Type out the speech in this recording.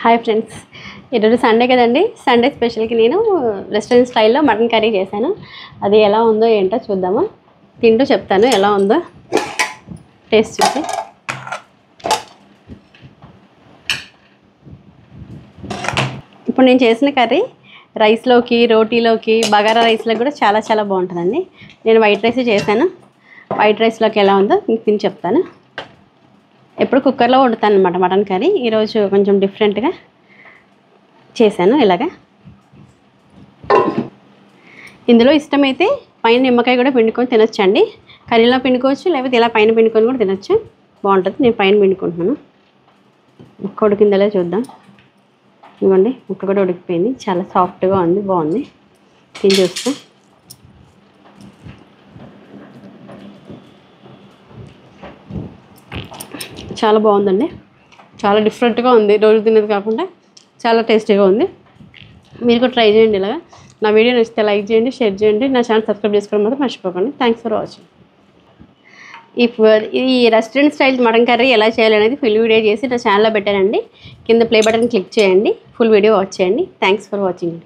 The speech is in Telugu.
హాయ్ ఫ్రెండ్స్, ఈరోజు సండే కదండి. సండే స్పెషల్కి నేను రెస్టారెంట్ స్టైల్లో మటన్ కర్రీ చేశాను. అది ఎలా ఉందో ఏంటో చూద్దాము. తింటూ చెప్తాను ఎలా ఉందో టేస్ట్ చూసి. ఇప్పుడు నేను చేసిన కర్రీ రైస్లోకి, రోటీలోకి, బగారా రైస్లోకి కూడా చాలా చాలా బాగుంటుందండి. నేను వైట్ రైస్ చేశాను. వైట్ రైస్లోకి ఎలా ఉందో మీకు తిని చెప్తాను. ఎప్పుడు కుక్కర్లో వండుతాను అనమాట మటన్ కర్రీ. ఈరోజు కొంచెం డిఫరెంట్గా చేశాను. ఇలాగా ఇందులో ఇష్టమైతే పైన నిమ్మకాయ కూడా పిండుకొని తినొచ్చండి. కర్రీలో పిండుకోవచ్చు, లేకపోతే ఇలా పైన పిండుకొని కూడా తినొచ్చు, బాగుంటుంది. నేను పైన పిండుకుంటున్నాను. ముక్క ఉడికిందలే చూద్దాం. ఇవ్వండి, ముక్క కూడా ఉడికిపోయింది, చాలా సాఫ్ట్గా ఉంది, బాగుంది. తిని చూస్తే చాలా బాగుందండి. చాలా డిఫరెంట్గా ఉంది, రోజు తినేది కాకుండా చాలా టేస్టీగా ఉంది. మీరు కూడా ట్రై చేయండి. ఇలాగా నా వీడియో నచ్చితే లైక్ చేయండి, షేర్ చేయండి. నా ఛానల్ సబ్స్క్రైబ్ చేసుకోవడం మాత్రం మర్చిపోకండి. Thanks for watching. ఈ రెస్టారెంట్ స్టైల్ మటన్ కర్రీ ఎలా చేయాలనేది ఫుల్ వీడియో చేసి నా ఛానల్లో పెట్టానండి. కింద ప్లే బటన్ క్లిక్ చేయండి, ఫుల్ వీడియో వాచ్ చేయండి. Thanks for watching.